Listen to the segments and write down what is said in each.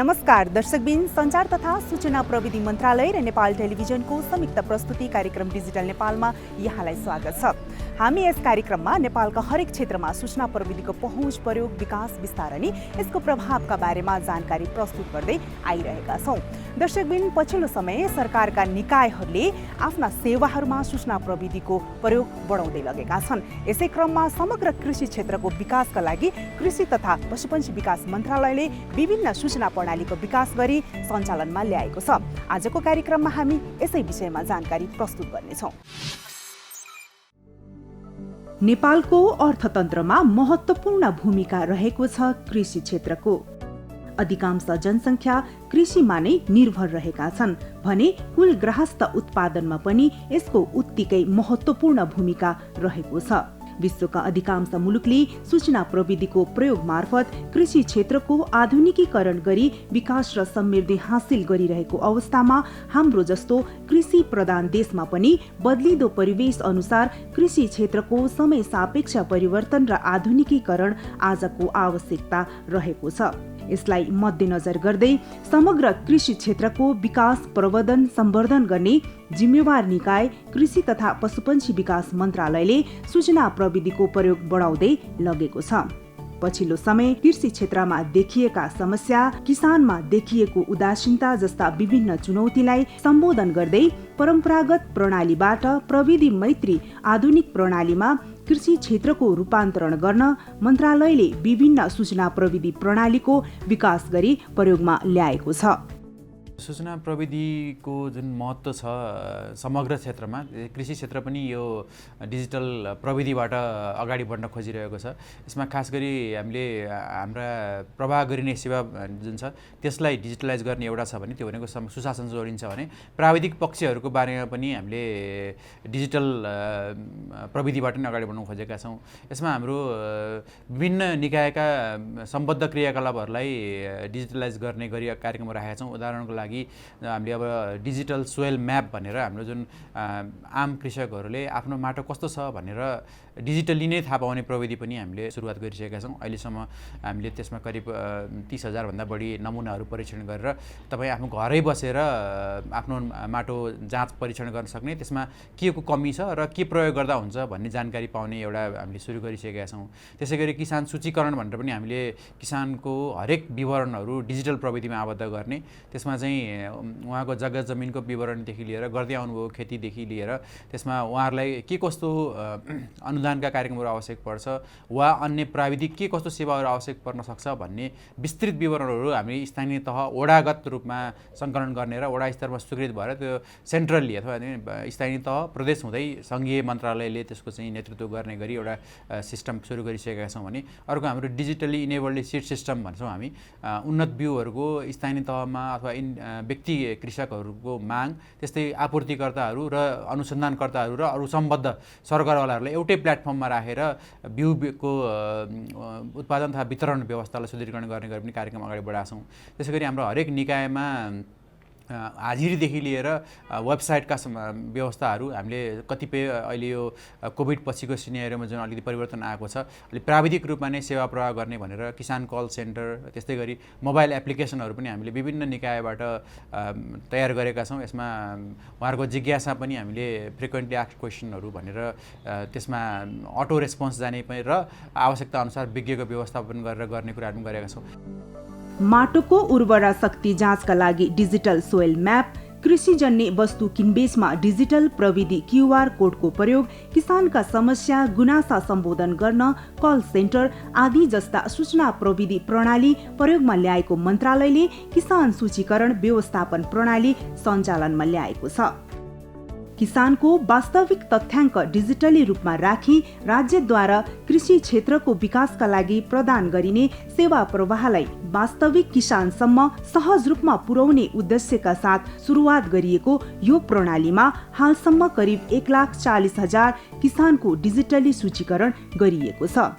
नमस्कार दर्शकबिन, सञ्चार तथा सूचना प्रविधि मन्त्रालय र नेपाल टेलिभिजनको संयुक्त प्रस्तुति कार्यक्रम डिजिटल नेपालमा यहाँलाई स्वागत छ। हामी यस कार्यक्रममा नेपालका हरेक क्षेत्रमा सूचना प्रविधिको पहुँच, प्रयोग, विकास, विस्तार अनि यसको प्रभावका बारेमा जानकारी प्रस्तुत गर्दै आइरहेका छौँ। दर्शकबिन, पछिल्लो समय सरकारका निकायहरूले आफ्ना सेवाहरूमा सूचना प्रविधिको प्रयोग बढाउँदै लगेका छन्। यसै क्रममा समग्र कृषि क्षेत्रको विकासका लागि कृषि तथा पशुपन्छी विकास मन्त्रालयले विभिन्न सूचना प्रणालीको विकास गरी सञ्चालनमा ल्याएको छ। आजको कार्यक्रममा हामी यसै विषयमा जानकारी प्रस्तुत गर्नेछौँ। नेपालको अर्थतन्त्रमा महत्त्वपूर्ण भूमिका रहेको छ कृषि क्षेत्रको। अधिकांश जनसङ्ख्या कृषिमा नै निर्भर रहेका छन् भने कुल गृहस्थ उत्पादनमा पनि यसको उत्तिकै महत्त्वपूर्ण भूमिका रहेको छ। विश्वका अधिकांश मुलुकले सूचना प्रविधिको प्रयोग मार्फत कृषि क्षेत्रको आधुनिकीकरण गरी विकास र समृद्धि हासिल गरिरहेको अवस्थामा हाम्रो जस्तो कृषि प्रधान देशमा पनि बदलिदो परिवेश अनुसार कृषि क्षेत्रको समय सापेक्ष परिवर्तन र आधुनिकीकरण आजको आवश्यकता रहेको छ। यसलाई मध्यनजर गर्दै समग्र कृषि क्षेत्रको विकास, प्रवर्धन, सम्वर्धन गर्ने जिम्मेवार निकाय कृषि तथा पशुपन्छी विकास मन्त्रालयले सूचना प्रविधिको प्रयोग बढाउँदै लगेको छ। पछिल्लो समय कृषि क्षेत्रमा देखिएका समस्या, किसानमा देखिएको उदासीनता जस्ता विभिन्न चुनौतीलाई सम्बोधन गर्दै परम्परागत प्रणालीबाट प्रविधि मैत्री आधुनिक प्रणालीमा कृषि क्षेत्रको रूपान्तरण गर्न मन्त्रालयले विभिन्न सूचना प्रविधि प्रणालीको विकास गरी प्रयोगमा ल्याएको छ। सूचना प्रविधिको जुन महत्त्व छ समग्र क्षेत्रमा, कृषि क्षेत्र पनि यो डिजिटल प्रविधिबाट अगाडि बढ्न खोजिरहेको छ। यसमा खास गरी हामीले हाम्रा प्रवाह गरिने सेवा जुन छ त्यसलाई डिजिटलाइज गर्ने एउटा छ भने त्यो भनेको सुशासन जोडिन्छ भने प्राविधिक पक्षहरूको बारेमा पनि हामीले डिजिटल प्रविधिबाट नै अगाडि बढ्न खोजेका छौँ। यसमा हाम्रो विभिन्न निकायका सम्बद्ध क्रियाकलापहरूलाई डिजिटलाइज गर्ने गरी कार्यक्रम राखेका छौँ। उदाहरणको लागि हामीले अब डिजिटल सोइल म्याप भनेर हाम्रो जुन आम कृषकहरूले आफ्नो माटो कस्तो छ भनेर डिजिटली नै थाहा पाउने प्रविधि पनि हामीले सुरुवात गरिसकेका छौँ। अहिलेसम्म हामीले त्यसमा करिब 30,000 भन्दा बढी नमुनाहरू परीक्षण गरेर तपाईँ आफ्नो घरै बसेर आफ्नो माटो जाँच परीक्षण गर्न सक्ने, त्यसमा के को कमी छ र के प्रयोग गर्दा हुन्छ भन्ने जानकारी पाउने एउटा हामीले सुरु गरिसकेका छौँ। त्यसै गरी किसान सूचीकरण भनेर पनि हामीले किसानको हरेक विवरणहरू डिजिटल प्रविधिमा आबद्ध गर्ने, त्यसमा चाहिँ उहाँको जग्गा जमिनको विवरणदेखि लिएर गर्दै आउनुभयो खेतीदेखि लिएर त्यसमा उहाँहरूलाई के कस्तो अनुदानका कार्यक्रमहरू आवश्यक पर्छ वा अन्य प्राविधिक के कस्तो सेवाहरू आवश्यक पर्न सक्छ भन्ने विस्तृत विवरणहरू हामी स्थानीय तह वडागत रूपमा सङ्कलन गर्ने र वडा स्तरमा स्वीकृत भएर त्यो सेन्ट्रली अथवा स्थानीय तह प्रदेश हुँदै सङ्घीय मन्त्रालयले त्यसको चाहिँ नेतृत्व गर्ने गरी एउटा सिस्टम सुरु गरिसकेका छौँ भने अर्को हाम्रो डिजिटली इनेबल्ड सिड सिस्टम भन्छौँ हामी। उन्नत बिउहरूको स्थानीय तहमा अथवा व्यक्ति कृषकहरूको माग, त्यस्तै आपूर्तिकर्ताहरू र अनुसन्धानकर्ताहरू र अरू सम्बद्ध सरकारवालाहरूलाई एउटै प्लेटफर्ममा राखेर बिउको उत्पादन तथा वितरण व्यवस्थालाई सुदृढीकरण गर्ने गरी पनि कार्यक्रम अगाडि बढाएका छौँ। त्यसै गरी हाम्रो हरेक निकायमा हाजिरीदेखि लिएर वेबसाइटका व्यवस्थाहरू हामीले कतिपय अहिले यो कोभिड पछिको सिनेरियोमा जुन अलिकति परिवर्तन आएको छ, अलिक प्राविधिक रूपमा नै सेवा प्रवाह गर्ने भनेर किसान कल सेन्टर, त्यस्तै गरी मोबाइल एप्लिकेसनहरू पनि हामीले विभिन्न निकायबाट तयार गरेका छौँ। यसमा उहाँहरूको जिज्ञासा पनि हामीले फ्रिक्वेन्टली आस्क्ड क्वेसनहरू भनेर त्यसमा अटो रेस्पोन्स जाने पनि र आवश्यकता अनुसार विज्ञको व्यवस्थापन गरेर गर्ने कुराहरू पनि गरेका छौँ। माटोको उर्वरा शक्ति जाँचका लागि डिजिटल सोइल म्याप, कृषिजन्य वस्तु किनबेचमा डिजिटल प्रविधि क्युआर कोडको प्रयोग, किसानका समस्या गुनासा सम्बोधन गर्न कल सेन्टर आदि जस्ता सूचना प्रविधि प्रणाली प्रयोगमा ल्याएको मन्त्रालयले किसान सूचीकरण व्यवस्थापन प्रणाली सञ्चालनमा ल्याएको छ। किसानको वास्तविक तथ्याङ्क डिजिटली रूपमा राखी राज्यद्वारा कृषि क्षेत्रको विकासका लागि प्रदान गरिने सेवा प्रवाहलाई वास्तविक किसानसम्म सहज रूपमा पुर्याउने उद्देश्यका साथ सुरुवात गरिएको यो प्रणालीमा हालसम्म करिब 1,40,000 किसानको डिजिटली सूचीकरण गरिएको छ।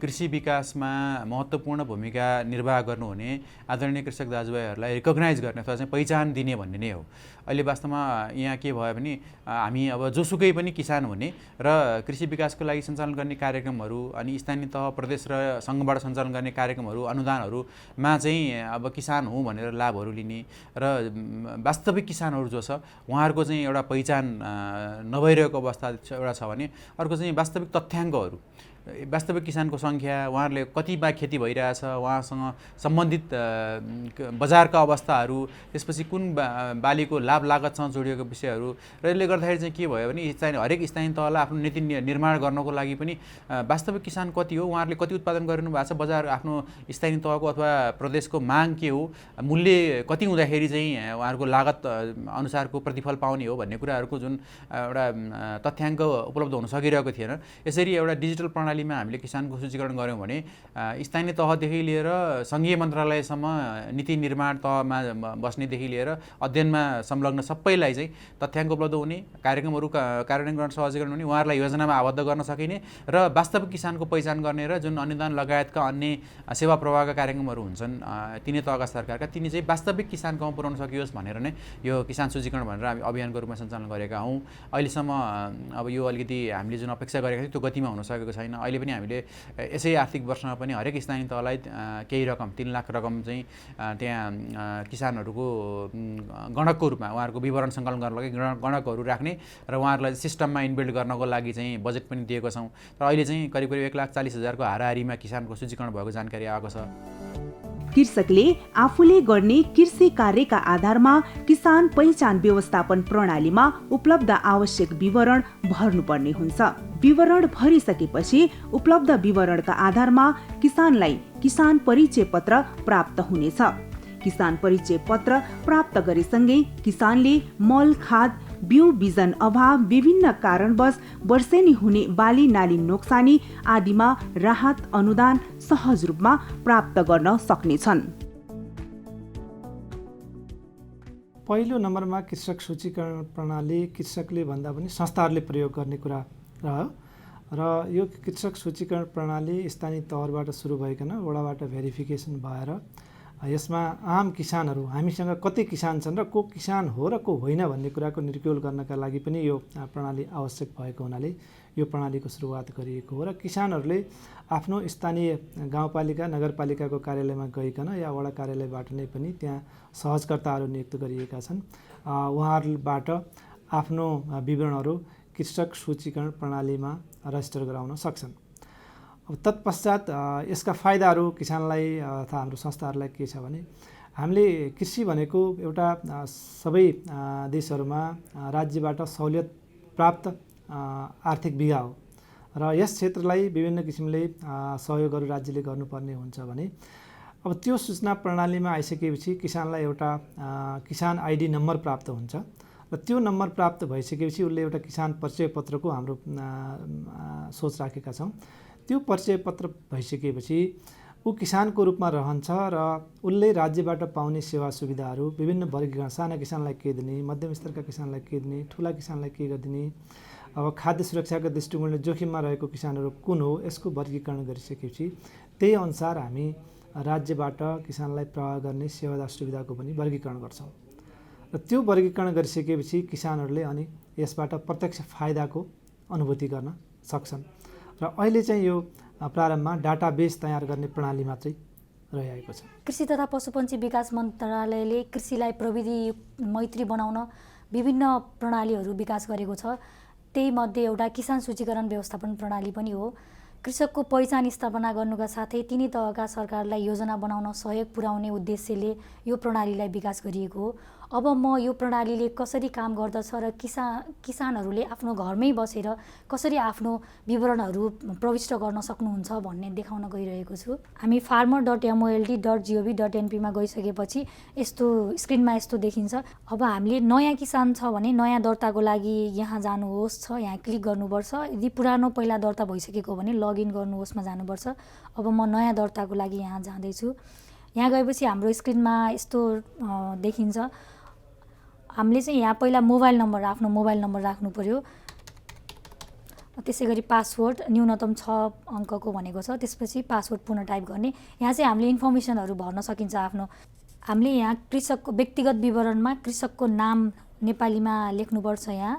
कृषि विकासमा महत्त्वपूर्ण भूमिका निर्वाह गर्नुहुने आदरणीय कृषक दाजुभाइहरूलाई रिकगनाइज गर्ने अथवा चाहिँ पहिचान दिने भन्ने नै हो। अहिले वास्तवमा यहाँ के भयो भने हामी अब जोसुकै पनि किसान हुने र कृषि विकासको लागि सञ्चालन गर्ने कार्यक्रमहरू अनि स्थानीय तह प्रदेश र सङ्घबाट सञ्चालन गर्ने कार्यक्रमहरू अनुदानहरूमा चाहिँ अब किसान हुँ भनेर लाभहरू लिने र वास्तविक किसानहरू जो छ उहाँहरूको चाहिँ एउटा पहिचान नभइरहेको अवस्था एउटा छ भने अर्को चाहिँ वास्तविक तथ्याङ्कहरू वास्तविक किसानको सङ्ख्या उहाँहरूले कति खेती भइरहेछ उहाँसँग सम्बन्धित बजारका अवस्थाहरू त्यसपछि कुन बालीको लाभ लागतसँग जोडिएको विषयहरू र यसले गर्दाखेरि चाहिँ के भयो भने हरेक स्थानीय तहलाई आफ्नो नीति निर्माण गर्नको लागि पनि वास्तविक किसान कति हो उहाँहरूले कति उत्पादन गरिनु भएको छ बजार आफ्नो स्थानीय तहको अथवा प्रदेशको माग के हो मूल्य कति हुँदाखेरि चाहिँ उहाँहरूको लागत अनुसारको प्रतिफल पाउने हो भन्ने कुराहरूको जुन एउटा तथ्याङ्क उपलब्ध हुन सकिरहेको थिएन। यसरी एउटा डिजिटल प्रणालीमा हामीले किसानको सूचीकरण गऱ्यौँ भने स्थानीय तहदेखि लिएर सङ्घीय मन्त्रालयसम्म नीति निर्माण तहमा बस्नेदेखि लिएर अध्ययनमा संलग्न सबैलाई चाहिँ तथ्याङ्क उपलब्ध हुने कार्यक्रमहरू कार्यान्वयन गर्न सहजीकरण हुने उहाँहरूलाई योजनामा आबद्ध गर्न सकिने र वास्तविक किसानको पहिचान गर्ने र जुन अनुदान लगायतका अन्य सेवा प्रवाहका कार्यक्रमहरू हुन्छन् तिनै तहका सरकारका तिनी चाहिँ वास्तविक किसानकोमा पुर्याउन सकियोस् भनेर नै यो किसान सूचीकरण भनेर हामी अभियानको रूपमा सञ्चालन गरेका हौँ। अहिलेसम्म अब यो अलिकति हामीले जुन अपेक्षा गरेका थियौँ त्यो गतिमा हुन सकेको छैन। अहिले पनि हामीले यसै आर्थिक वर्षमा पनि हरेक स्थानीय तहलाई केही रकम 3 लाख रकम चाहिँ त्यहाँ किसानहरूको गणकको रूपमा उहाँहरूको विवरण सङ्कलन गर्नको लागि गणकहरू राख्ने र उहाँहरूलाई सिस्टममा इनबिल्ड गर्नको लागि चाहिँ बजेट पनि दिएको छौँ। र अहिले चाहिँ करिब 1,40,000 को हाराहारीमा किसानको सूचीकरण भएको जानकारी आएको छ। कृषकले आफूले गर्ने कृषि कार्यका आधारमा किसान पहिचान व्यवस्थापन प्रणालीमा उपलब्ध आवश्यक विवरण भर्नुपर्ने हुन्छ। विवरण भरिसकेपछि उपलब्ध विवरणका आधारमा किसानलाई किसान परिचय पत्र प्राप्त हुनेछ। किसान परिचय पत्र प्राप्त गरेसँगै किसानले मल खाद बिउ बिजन अभाव विभिन्न कारणवश वर्षेनी हुने बाली नाली नोक्सानी आदिमा राहत अनुदान सहज रूपमा प्राप्त गर्न सक्नेछन्। पहिलो नम्बरमा कृषक सूचीकरण प्रणाली कृषकले भन्दा पनि संस्थाहरूले प्रयोग गर्ने कुरा रह्यो र यो कृषक सूचीकरण प्रणाली स्थानीय तहबाट सुरु भइकन वडाबाट भेरिफिकेसन भएर यसमा आम किसानहरू हामीसँग कति किसान छन् र को किसान हो र को होइन भन्ने कुराको निर्क्युल गर्नका लागि पनि यो प्रणाली आवश्यक भएको हुनाले यो प्रणालीको सुरुवात गरिएको हो र किसानहरूले आफ्नो स्थानीय गाउँपालिका नगरपालिकाको कार्यालयमा गइकन या वडा कार्यालयबाट नै पनि त्यहाँ सहजकर्ताहरू नियुक्त गरिएका छन्। उहाँहरूबाट आफ्नो विवरणहरू कृषक सूचीकरण प्रणालीमा रजिस्टर गराउन सक्छन्। अब तत्पश्चात यसका फाइदाहरू किसानलाई अथवा हाम्रो संस्थाहरूलाई के छ भने हामीले कृषि भनेको एउटा सबै देशहरूमा राज्यबाट सहुलियत प्राप्त आर्थिक विधा हो र यस क्षेत्रलाई विभिन्न किसिमले सहयोगहरू राज्यले गर्नुपर्ने हुन्छ भने अब त्यो सूचना प्रणालीमा आइसकेपछि किसानलाई एउटा किसान आइडी नम्बर प्राप्त हुन्छ र त्यो नम्बर प्राप्त भइसकेपछि उसले एउटा किसान परिचय पत्रको हाम्रो सोच राखेका छौँ। त्यो परिचय पत्र भइसकेपछि ऊ किसानको रूपमा रहन्छ र उसले राज्यबाट पाउने सेवा सुविधाहरू विभिन्न वर्गीकरण साना किसानलाई के दिने मध्यम स्तरका किसानलाई के दिने ठुला किसानलाई के गरिदिने अब खाद्य सुरक्षाको दृष्टिकोणले जोखिममा रहेको किसानहरू कुन हो यसको वर्गीकरण गरिसकेपछि त्यही अनुसार हामी राज्यबाट किसानलाई प्रवाह गर्ने सेवादार सुविधाको पनि वर्गीकरण गर्छौँ र त्यो वर्गीकरण गरिसकेपछि किसानहरूले अनि यसबाट प्रत्यक्ष फाइदाको अनुभूति गर्न सक्छन् र अहिले चाहिँ यो प्रारम्भमा डाटाबेस तयार गर्ने प्रणाली मात्रै रहिआएको छ। कृषि तथा पशुपन्छी विकास मन्त्रालयले कृषिलाई प्रविधि मैत्री बनाउन विभिन्न प्रणालीहरू विकास गरेको छ। त्यही मध्ये एउटा किसान सूचीकरण व्यवस्थापन प्रणाली पनि हो। कृषकको पहिचान स्थापना गर्नुका साथै तिनी तहका सरकारलाई योजना बनाउन सहयोग पुर्याउने उद्देश्यले यो प्रणालीलाई विकास गरिएको हो। अब म यो प्रणालीले कसरी काम गर्दछ र किसानहरूले आफ्नो घरमै बसेर कसरी आफ्नो विवरणहरू प्रविष्ट गर्न सक्नुहुन्छ भन्ने देखाउन गइरहेको छु। हामी farmer.mold.gov.np मा गइसकेपछि यस्तो स्क्रिनमा यस्तो देखिन्छ। अब हामीले नयाँ किसान छ भने नयाँ दर्ताको लागि यहाँ जानुहोस् छ, यहाँ क्लिक गर्नुपर्छ। यदि पुरानो पहिला दर्ता भइसकेको भने लगइन गर्नुहोस्मा जानुपर्छ। अब म नयाँ दर्ताको लागि यहाँ जाँदैछु। यहाँ गएपछि हाम्रो स्क्रिनमा यस्तो देखिन्छ। हामीले चाहिँ यहाँ पहिला आफ्नो मोबाइल नम्बर राख्नु पर्यो त्यसै गरी पासवर्ड न्यूनतम 6 अङ्कको भनेको छ। त्यसपछि पासवर्ड पुनः टाइप गर्ने। यहाँ चाहिँ हामीले इन्फर्मेसनहरू भर्न सकिन्छ आफ्नो। हामीले यहाँ कृषकको व्यक्तिगत विवरणमा कृषकको नाम नेपालीमा लेख्नुपर्छ यहाँ।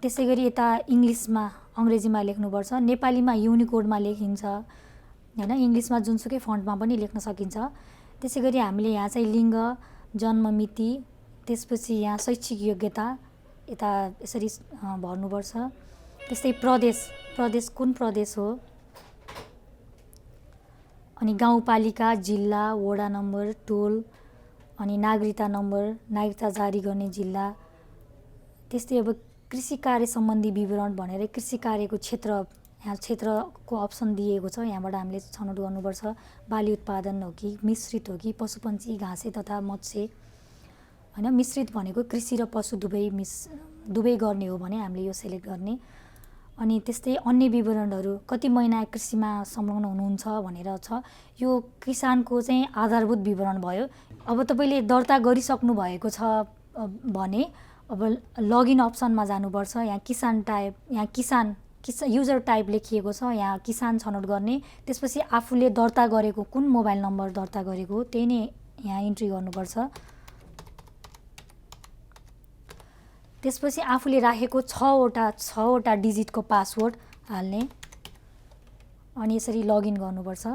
त्यसै गरी यता इङ्ग्लिसमा अङ्ग्रेजीमा लेख्नुपर्छ, नेपालीमा युनिकोडमा लेखिन्छ हैन, इङ्ग्लिसमा जुनसुकै फन्टमा पनि लेख्न सकिन्छ। त्यसै गरी हामीले यहाँ चाहिँ लिङ्ग, जन्ममिति, त्यसपछि यहाँ शैक्षिक योग्यता यता यसरी भर्नुपर्छ। त्यस्तै प्रदेश कुन प्रदेश हो, अनि गाउँपालिका, जिल्ला, वडा नम्बर, टोल, अनि नागरिकता नम्बर, नागरिकता जारी गर्ने जिल्ला। त्यस्तै अब कृषि कार्य सम्बन्धी विवरण भनेर कृषि कार्यको क्षेत्र, यहाँ क्षेत्रको अप्सन दिएको छ। यहाँबाट हामीले छनौट गर्नुपर्छ। बाली उत्पादन हो कि मिश्रित हो कि पशुपन्छी, घाँसे तथा मत्स्य हैन। मिश्रित भनेको कृषि र पशु दुवै गर्ने हो भने हामीले यो सेलेक्ट गर्ने। अनि त्यस्तै अन्य विवरणहरू, कति महिना कृषिमा संलग्न हुनुहुन्छ भनेर छ। यो किसानको चाहिँ आधारभूत विवरण भयो। अब तपाईँले दर्ता गरिसक्नु भएको छ भने अब लगइन अप्सनमा जानुपर्छ। यहाँ किसान टाइप, यहाँ किसान युजर टाइप लेखिएको छ, यहाँ किसान छनौट गर्ने। त्यसपछि आफूले दर्ता गरेको कुन मोबाइल नम्बर दर्ता गरेको त्यही नै यहाँ इन्ट्री गर्नुपर्छ। त्यसपछि आफूले राखेको 6वटा डिजिटको पासवर्ड हाल्ने अनि यसरी लगइन गर्नुपर्छ।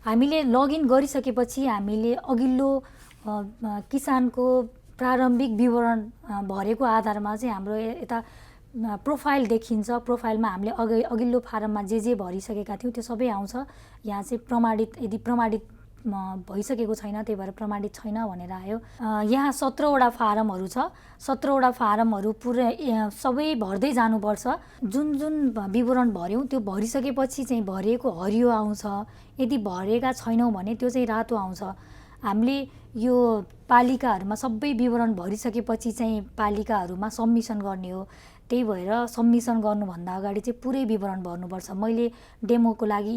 हामीले लगइन गरिसकेपछि हामीले अघिल्लो किसानको प्रारम्भिक विवरण भरेको आधारमा चाहिँ हाम्रो यता प्रोफाइल देखिन्छ। प्रोफाइलमा हामीले अघिल्लो फारममा जे भरिसकेका थियौँ त्यो सबै आउँछ। यहाँ चाहिँ प्रमाणित, यदि प्रमाणित भइसकेको छैन त्यही भएर प्रमाणित छैन भनेर आयो। यहाँ 17वटा फारमहरू छ। 17वटा फारमहरू पुरै सबै भर्दै जानुपर्छ। जुन विवरण भर्यौँ त्यो भरिसकेपछि चाहिँ भरिएको हरियो आउँछ, यदि भरेका छैनौँ भने त्यो चाहिँ रातो आउँछ। हामीले यो पालिकाहरूमा सबै विवरण भरिसकेपछि चाहिँ पालिकाहरूमा सबमिसन गर्ने हो। त्यही भएर सबमिसन गर्नुभन्दा अगाडि चाहिँ पुरै विवरण भर्नुपर्छ। मैले डेमोको लागि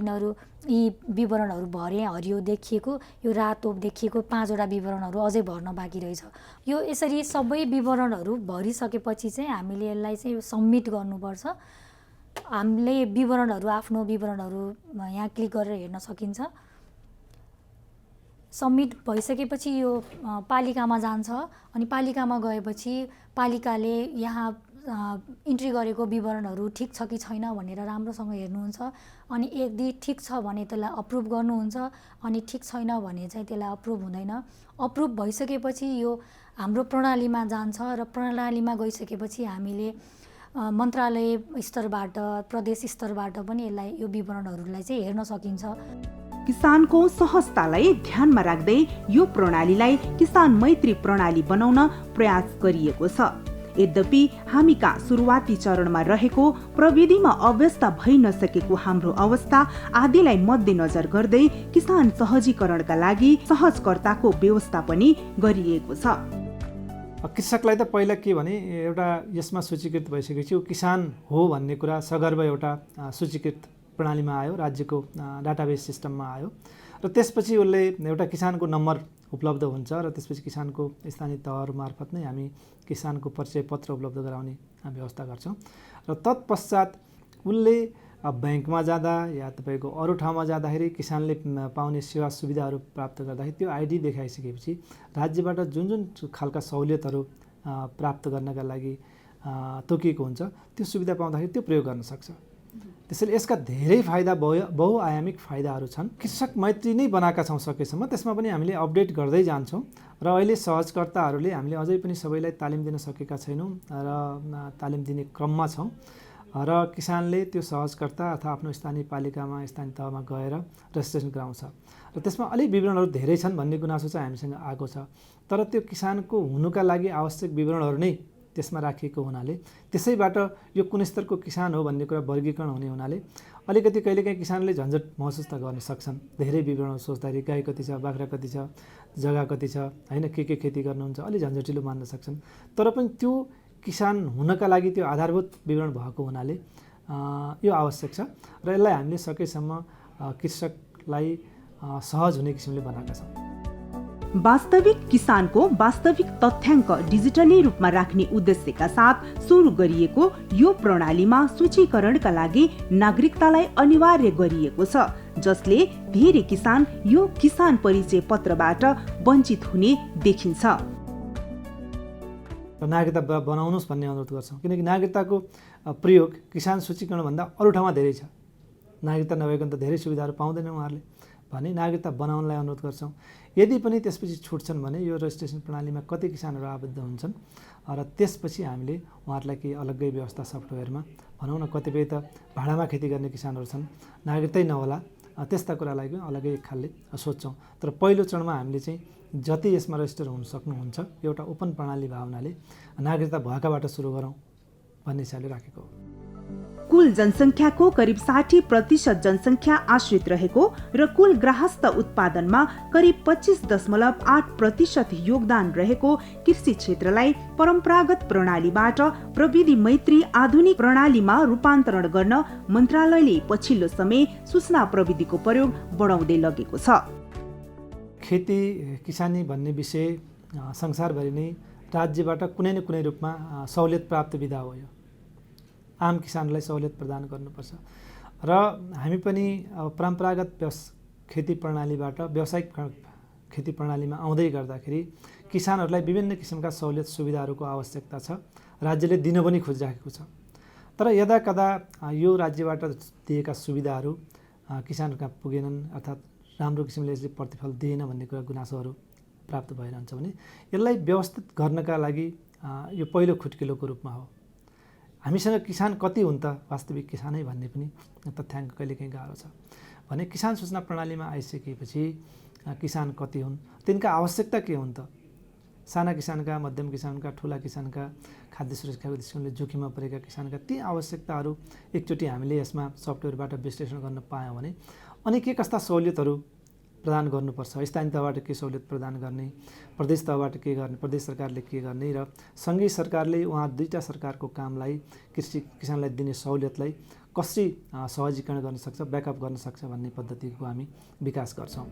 यी विवरणहरू भरेँ, हरियो देखिएको, यो रातो देखिएको 5वटा विवरणहरू अझै भर्न बाँकी रहेछ। यो यसरी सबै विवरणहरू भरिसकेपछि चाहिँ हामीले यसलाई चाहिँ सबमिट गर्नुपर्छ। हामीले विवरणहरू, आफ्नो विवरणहरू यहाँ क्लिक गरेर हेर्न सकिन्छ। सबमिट भइसकेपछि यो पालिकामा जान्छ अनि पालिकामा गएपछि पालिकाले यहाँ इन्ट्री गरेको विवरणहरू ठिक छ कि छैन भनेर राम्रोसँग हेर्नुहुन्छ। अनि यदि ठिक छ भने त्यसलाई अप्रुभ गर्नुहुन्छ, अनि ठिक छैन भने चाहिँ त्यसलाई अप्रुभ हुँदैन। अप्रुभ भइसकेपछि यो हाम्रो प्रणालीमा जान्छ र प्रणालीमा गइसकेपछि हामीले मन्त्रालय स्तरबाट, प्रदेश स्तरबाट पनि यसलाई, यो विवरणहरूलाई चाहिँ हेर्न सकिन्छ। किसानको सहजतालाई ध्यानमा राख्दै यो प्रणालीलाई किसान मैत्री प्रणाली बनाउन प्रयास गरिएको छ। यद्यपि हामी कहाँ सुरुवाती चरणमा रहेको, प्रविधिमा अभ्यस्त भइ नसकेको हाम्रो अवस्था आदिलाई मध्यनजर गर्दै किसान सहजीकरणका लागि सहजकर्ताको व्यवस्था पनि गरिएको छ। कृषकलाई त पहिला के भने एउटा यसमा सूचीकृत भइसकेपछि ऊ किसान हो भन्ने कुरा सगर्व एउटा सूचीकृत प्रणालीमा आयो, राज्यको डाटाबेस सिस्टममा आयो। र त्यसपछि उसले एउटा किसानको नम्बर उपलब्ध हुन्छ र त्यसपछि किसानको स्थानीय तहहरू मार्फत नै हामी किसानको परिचय पत्र उपलब्ध गराउने व्यवस्था गर्छौँ। र तत्पश्चात उसले ब्याङ्कमा जाँदा या तपाईँको अरू ठाउँमा जाँदाखेरि किसानले पाउने सेवा सुविधाहरू प्राप्त गर्दाखेरि त्यो आइडी देखाइसकेपछि राज्यबाट जुन खालका सहुलियतहरू प्राप्त गर्नका लागि तोकिएको हुन्छ त्यो सुविधा पाउँदाखेरि त्यो प्रयोग गर्न सक्छ। त्यसैले यसका धेरै फाइदा, बहुआयामिक फाइदाहरू छन्। कृषक मैत्री नै बनाएका छौँ सकेसम्म, त्यसमा पनि हामीले अपडेट गर्दै जान्छौँ। र अहिले सहजकर्ताहरूले हामीले अझै पनि सबैलाई तालिम दिन सकेका छैनौँ र तालिम दिने क्रममा छौँ। र किसानले त्यो सहजकर्ता अथवा आफ्नो स्थानीय पालिकामा, स्थानीय तहमा गएर रेजिस्ट्रेसन गराउँछ र त्यसमा अलिक विवरणहरू धेरै छन् भन्ने गुनासो चाहिँ हामीसँग आएको छ। तर त्यो किसानको हुनुका लागि आवश्यक विवरणहरू नै त्यसमा राखिएको हुनाले, त्यसैबाट यो कुन स्तरको किसान हो भन्ने कुरा वर्गीकरण हुने हुनाले अलिकति कहिलेकाहीँ किसानले झन्झट महसुस त गर्न सक्छन्। धेरै विवरण सोच्दाखेरि गाई कति छ, बाख्रा कति छ, जग्गा कति छ, होइन, के खेती गर्नुहुन्छ, अलि झन्झटिलो मान्न सक्छन्। तर पनि त्यो किसान हुनका लागि त्यो आधारभूत विवरण भएको हुनाले यो आवश्यक छ र यसलाई हामीले सकेसम्म कृषकलाई सहज हुने किसिमले बनाएका छौँ। वास्तविक किसानको वास्तविक तथ्याङ्क डिजिटली रूपमा राख्ने उद्देश्यका साथ सुरु गरिएको यो प्रणालीमा सूचीकरणका लागि नागरिकतालाई अनिवार्य गरिएको छ, जसले धेरै किसान यो किसान परिचय पत्रबाट वञ्चित हुने देखिन्छ। नागरिकता बनाउनुहोस् भन्ने अनुरोध गर्छौँ, किनकि नागरिकताको प्रयोग किसान सूचीकरणभन्दा अरू ठाउँमा धेरै छ। नागरिकता नभइकन त धेरै सुविधाहरू पाउँदैन उहाँहरूले भने नागरिकता बनाउनलाई अनुरोध गर्छौँ। यदि पनि त्यसपछि छुट्छन् भने यो रजिस्ट्रेसन प्रणालीमा कति किसानहरू आबद्ध हुन्छन् र त्यसपछि हामीले उहाँहरूलाई केही अलग्गै व्यवस्था सफ्टवेयरमा भनौँ न, कतिपय त भाडामा खेती गर्ने किसानहरू छन्, नागरिकतै नहोला, त्यस्ता कुरालाई पनि अलग्गै एक खालले सोध्छौँ। तर पहिलो चरणमा हामीले चाहिँ जति यसमा रजिस्टर हुन सक्नुहुन्छ एउटा ओपन प्रणाली भावनाले नागरिकता भएकाबाट सुरु गरौँ भन्ने हिसाबले राखेको हो। कुल जनसङ्ख्याको करिब 60% जनसङ्ख्या आश्रित रहेको र कुल गृहस्थ उत्पादनमा करिब 25.8% योगदान रहेको कृषि क्षेत्रलाई परम्परागत प्रणालीबाट प्रविधि मैत्री आधुनिक प्रणालीमा रूपान्तरण गर्न मन्त्रालयले पछिल्लो समय सूचना प्रविधिको प्रयोग बढाउँदै लगेको छ। खेती किसानी भन्ने विषय संसारभरि नै राज्यबाट कुनै न कुनै रूपमा सहुलियत प्राप्त विधा हो। यो आम किसानलाई सहुलियत प्रदान गर्नुपर्छ र हामी पनि परम्परागत खेती प्रणालीबाट व्यावसायिक खेती प्रणालीमा आउँदै गर्दाखेरि किसानहरूलाई विभिन्न किसिमका सहुलियत सुविधाहरूको आवश्यकता छ, राज्यले दिन पनि खोजिराखेको छ। तर यदाकदा यो राज्यबाट दिएका सुविधाहरू किसानहरूका पुगेनन्, अर्थात् राम्रो किसिमले यसले प्रतिफल दिएन भन्ने कुरा गुनासोहरू प्राप्त भइरहन्छ भने यसलाई व्यवस्थित गर्नका लागि यो पहिलो खुट्किलोको रूपमा हो। हामीसँग किसान कति हुन् त वास्तविक किसानै भन्ने पनि तथ्याङ्क कहिलेकाहीँ गाह्रो छ भने किसान सूचना प्रणालीमा आइसकेपछि किसान कति हुन्, तिनका आवश्यकता के हुन् त, साना किसानका, मध्यम किसानका, ठुला किसानका, खाद्य सुरक्षाको दृष्टिकोणले जोखिममा परेका किसानका ती आवश्यकताहरू एकचोटि हामीले यसमा सफ्टवेयरबाट विश्लेषण गर्न पायौँ भने अनि के कस्ता सहुलियतहरू प्रदान गर्नुपर्छ, स्थानीय तहबाट के सहुलियत प्रदान गर्ने, प्रदेश तहबाट के गर्ने, प्रदेश सरकारले के गर्ने र सङ्घीय सरकारले उहाँ दुईटा सरकारको कामलाई किसानलाई दिने सहुलियतलाई कसरी सहजीकरण गर्न सक्छ, ब्याकअप गर्न सक्छ भन्ने पद्धतिको हामी विकास गर्छौँ।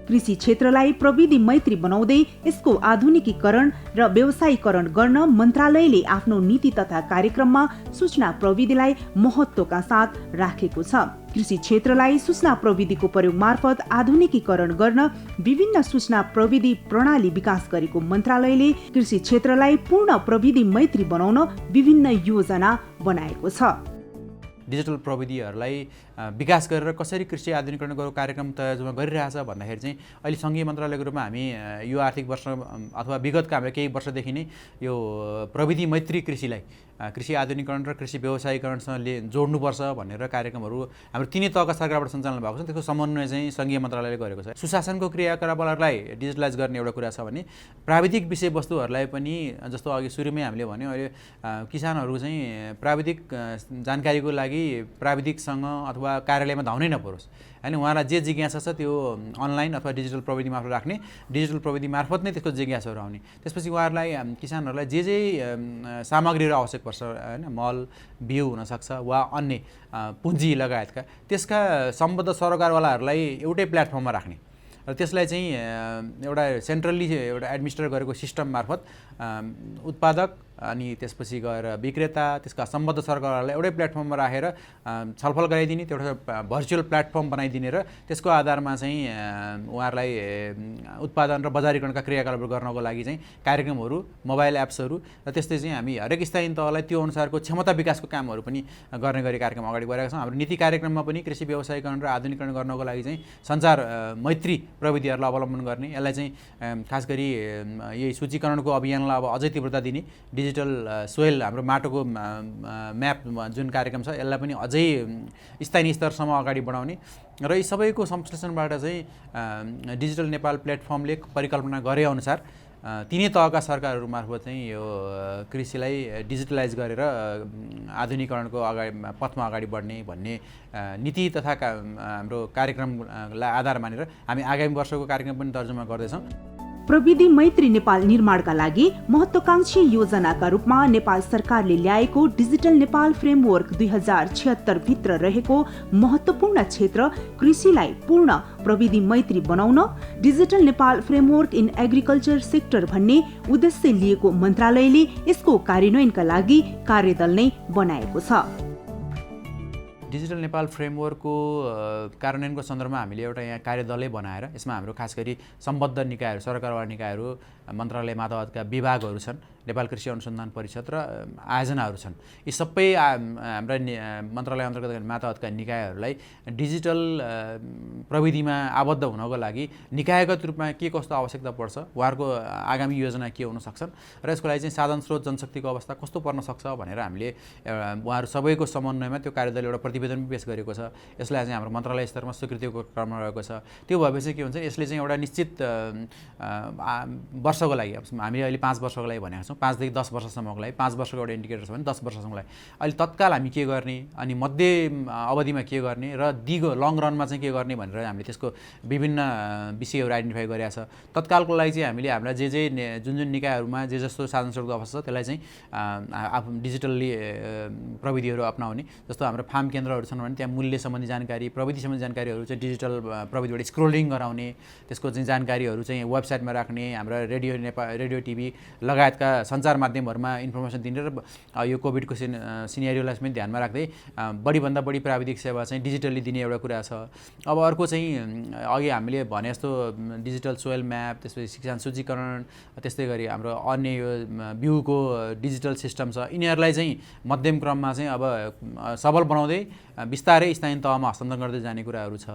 कृषि क्षेत्रलाई प्रविधि मैत्री बनाउँदै यसको आधुनिकीकरण र व्यवसायीकरण गर्न मन्त्रालयले आफ्नो नीति तथा कार्यक्रममा सूचना प्रविधिलाई महत्त्वका साथ राखेको छ। कृषि क्षेत्रलाई सूचना प्रविधिको प्रयोग मार्फत आधुनिकीकरण गर्न विभिन्न सूचना प्रविधि प्रणाली विकास गरेको मन्त्रालयले कृषि क्षेत्रलाई पूर्ण प्रविधि मैत्री बनाउन विभिन्न योजना बनाएको छ। डिजिटल प्रविधिहरूलाई विकास गरेर कसरी कृषि आधुनिकीकरणको कार्यक्रम तर्जुमा गरिरहेछ भन्दाखेरि चाहिँ अहिले सङ्घीय मन्त्रालयको रूपमा हामी यो आर्थिक वर्ष अथवा विगतका हामीले केही वर्षदेखि नै यो प्रविधि मैत्री कृषिलाई कृषि आधुनिकीकरण र कृषि व्यवसायीकरणसँग जोड्नुपर्छ भनेर कार्यक्रमहरू हाम्रो तिनै तहका सरकारबाट सञ्चालन भएको छ। त्यसको समन्वय चाहिँ सङ्घीय मन्त्रालयले गरेको छ। सुशासनको क्रियाकलापहरूलाई डिजिटलाइज गर्ने एउटा कुरा छ भने प्राविधिक विषयवस्तुहरूलाई पनि जस्तो अघि सुरुमै हामीले भन्यौँ, अहिले किसानहरू चाहिँ प्राविधिक जानकारीको लागि प्राविधिकसँग अथवा कार्यालयमा धाउनै नपरोस् हैन, उहाँलाई जे जिज्ञासा छ त्यो अनलाइन अथवा डिजिटल प्रविधि मार्फत राख्ने, डिजिटल प्रविधि मार्फत नै त्यसको जिज्ञासाहरू आउने। त्यसपछि उहाँहरूलाई किसानहरूलाई जे सामग्रीहरू आवश्यक पर्छ हैन, मल बिउ हुनसक्छ वा अन्य पुँजी लगायतका त्यसका सम्बद्ध सरकारवालाहरूलाई एउटै प्लेटफर्ममा राख्ने र त्यसलाई चाहिँ एउटा सेन्ट्रल्ली एउटा एडमिनिस्ट्रेट गरेको सिस्टम मार्फत उत्पादक अनि त्यसपछि गएर विक्रेता त्यसका सम्बद्ध सरकारहरूलाई एउटै प्लेटफर्ममा राखेर छलफल गराइदिने, एउटा भर्चुअल प्लेटफर्म बनाइदिने र त्यसको आधारमा चाहिँ उहाँहरूलाई उत्पादन र बजारीकरणका क्रियाकलापहरू गर्नको लागि चाहिँ कार्यक्रमहरू, मोबाइल एप्सहरू र त्यस्तै चाहिँ हामी हरेक स्थानीय तहलाई त्यो अनुसारको क्षमता विकासको कामहरू पनि गर्ने गरी कार्यक्रम अगाडि बढाएका छौँ। हाम्रो नीति कार्यक्रममा पनि कृषि व्यवसायीकरण र आधुनिकीकरण गर्नको लागि चाहिँ सञ्चार मैत्री प्रविधिहरूलाई अवलम्बन गर्ने, यसलाई चाहिँ खास गरी यही सूचीकरणको अभियानलाई अब अझै तीव्रता दिने, डिजिटल सोइल हाम्रो माटोको म्याप जुन कार्यक्रम छ यसलाई पनि अझै स्थानीय स्तरसम्म अगाडि बढाउने र यी सबैको संश्लेषणबाट चाहिँ डिजिटल नेपाल प्लेटफर्मले परिकल्पना गरे अनुसार तिनै तहका सरकारहरू मार्फत चाहिँ यो कृषिलाई डिजिटलाइज गरेर आधुनिकीकरणको पथमा अगाडि बढ्ने भन्ने नीति तथा हाम्रो कार्यक्रमलाई आधार मानेर हामी आगामी वर्षको कार्यक्रम पनि तर्जुमा गर्दैछौँ। प्रविधि मैत्री नेपाल निर्माणका लागि महत्वाकांक्षी योजनाका रूपमा नेपाल सरकारले ल्याएको डिजिटल नेपाल फ्रेमवर्क 2076 भित्र रहेको महत्वपूर्ण क्षेत्र कृषिलाई पूर्ण प्रविधि मैत्री बनाउन digital Nepal framework in agriculture sector भन्ने उद्देश्य लिएको मन्त्रालयले यसको कार्यान्वयनका लागि कार्यदल नै बनाएको छ। डिजिटल नेपाल फ्रेमवर्कको कार्यान्वयनको सन्दर्भमा हामीले एउटा यहाँ कार्यदलै बनाएर यसमा हाम्रो खास गरी सम्बद्ध निकायहरू, सरकारवाला निकायहरू, मन्त्रालय मातहतका विभागहरू छन्, नेपाल कृषि अनुसन्धान परिषद र आयोजनाहरू छन्। यी सबै हाम्रा मन्त्रालय अन्तर्गत मातहतका निकायहरूलाई डिजिटल प्रविधिमा आबद्ध हुनको लागि निकायगत रूपमा के कस्तो आवश्यकता पर्छ, उहाँहरूको आगामी योजना के हुन सक्छन् र यसको लागि चाहिँ साधन स्रोत जनशक्तिको अवस्था कस्तो पर्न सक्छ भनेर हामीले उहाँहरू सबैको समन्वयमा त्यो कार्यदल एउटा प्रतिवेदन पेश गरेको छ। यसलाई चाहिँ हाम्रो मन्त्रालय स्तरमा स्वीकृतिको क्रममा रहेको छ। त्यो भएपछि के हुन्छ, यसले चाहिँ एउटा निश्चित वर्षको लागि, हामीले अहिले 5 वर्षको लागि भनेका छौँ, 5 देखि 10 वर्षसम्मको लागि, 5 वर्षको एउटा इन्डिकेटर छ भने 10 वर्षसम्मको लागि अहिले तत्काल हामी के गर्ने, अनि मध्य अवधिमा के गर्ने र दिगो लङ रनमा चाहिँ के गर्ने भनेर हामीले त्यसको विभिन्न विषयहरू आइडेन्टिफाई गरेका छ। तत्कालको लागि चाहिँ हामीले हाम्रा जुन निकायहरूमा जे जस्तो साधन स्रोतको अवस्था छ त्यसलाई चाहिँ डिजिटल्ली प्रविधिहरू अपनाउने, जस्तो हाम्रो फार्म केन्द्रहरू छन् भने त्यहाँ मूल्य सम्बन्धी जानकारी, प्रविधि सम्बन्धी जानकारीहरू चाहिँ डिजिटल प्रविधिबाट स्क्रोलिङ गराउने, त्यसको चाहिँ जानकारीहरू चाहिँ वेबसाइटमा राख्ने, हाम्रो रेडियो टिभी लगायतका सञ्चार माध्यमहरूमा इन्फर्मेसन दिने र यो कोभिडको सिनेरियोलाई पनि ध्यानमा राख्दै बढीभन्दा बढी प्राविधिक सेवा चाहिँ डिजिटल्ली दिने एउटा कुरा छ। अब अर्को चाहिँ अघि हामीले भने जस्तो डिजिटल सोइल म्याप, त्यसपछि शिक्षा सूचीकरण, त्यस्तै गरी हाम्रो अन्य यो बिउको डिजिटल सिस्टम छ, यिनीहरूलाई चाहिँ मध्यम क्रममा चाहिँ अब सबल बनाउँदै बिस्तारै स्थानीय तहमा हस्तान्तरण गर्दै जाने कुराहरू छ।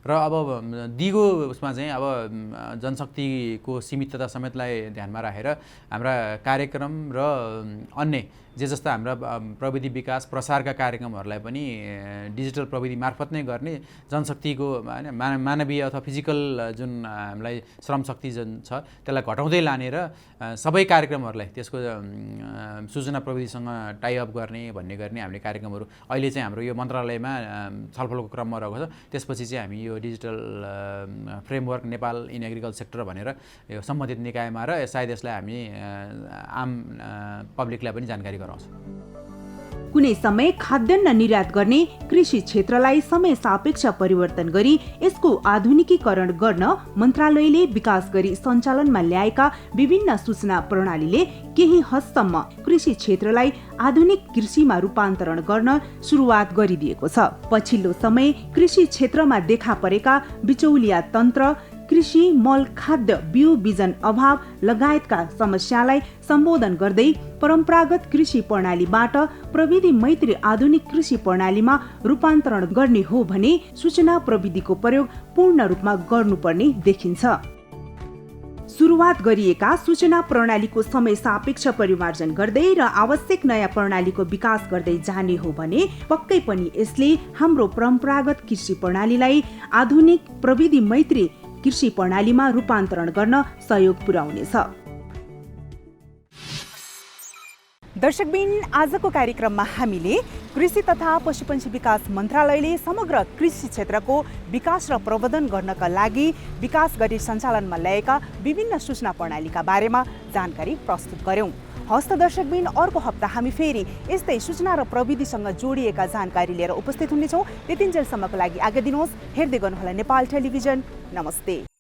र अब दिगो उसमा चाहिँ अब जनशक्तिको सीमितता समेतलाई ध्यानमा राखेर हाम्रा कार्यक्रम र अन्य जे जस्ता हाम्रा प्रविधि विकास प्रसारका कार्यक्रमहरूलाई पनि डिजिटल प्रविधि मार्फत नै गर्ने, जनशक्तिको हैन मानवीय अथवा फिजिकल जुन हामीलाई श्रम शक्ति जुन छ त्यसलाई घटाउँदै लाने र सबै कार्यक्रमहरूलाई त्यसको सूचना प्रविधिसँग टाइ अप गर्ने हामीले कार्यक्रमहरू अहिले चाहिँ हाम्रो यो मन्त्रालयमा छलफलको क्रममा रहेको छ। त्यसपछि चाहिँ हामी यो digital framework Nepal in agriculture sector भनेर यो सम्बन्धित निकायमा र सायद यसलाई हामी आम पब्लिकलाई पनि जानकारी गराउँछौँ। कुनै समय खाद्यान्न निर्यात गर्ने कृषि क्षेत्रलाई समय सापेक्ष परिवर्तन गरी यसको आधुनिकीकरण गर्न मन्त्रालयले विकास गरी सञ्चालनमा ल्याएका विभिन्न सूचना प्रणालीले केही हदसम्म कृषि क्षेत्रलाई आधुनिक कृषिमा रूपान्तरण गर्न सुरुवात गरिदिएको छ। पछिल्लो समय कृषि क्षेत्रमा देखा परेका बिचौलिया तन्त्र, कृषि मल, खाद्य बिउ बिजन अभाव लगायतका समस्यालाई सम्बोधन गर्दै परम्परागत कृषि प्रणालीबाट प्रविधि मैत्री आधुनिक कृषि प्रणालीमा रूपान्तरण गर्ने हो भने सूचना प्रविधिको प्रयोग पूर्ण रूपमा गर्नुपर्ने देखिन्छ। सुरुवात गरिएका सूचना प्रणालीको समय सापेक्ष परिमार्जन गर्दै र आवश्यक नयाँ प्रणालीको विकास गर्दै जाने हो भने पक्कै पनि यसले हाम्रो परम्परागत कृषि प्रणालीलाई आधुनिक प्रविधि मैत्री कृषि प्रणालीमा रूपान्तरण गर्न सहयोग पुर्याउनेछ। दर्शकबिन, आजको कार्यक्रममा हामीले कृषि तथा पशुपन्छी विकास मन्त्रालयले समग्र कृषि क्षेत्रको विकास र प्रवर्धन गर्नका लागि विकास गरी सञ्चालनमा ल्याएका विभिन्न सूचना प्रणालीका बारेमा जानकारी प्रस्तुत गर्यौं। हस्त दर्शकबिन, अर्को हप्ता हामी फेरि यस्तै सूचना र प्रविधिसँग जोडिएका जानकारी लिएर उपस्थित हुनेछौँ। त्यतिन्जेलसम्मको लागि आज्ञा दिनुहोस्। हेर्दै गर्नुहोला नेपाल टेलिभिजन। नमस्ते।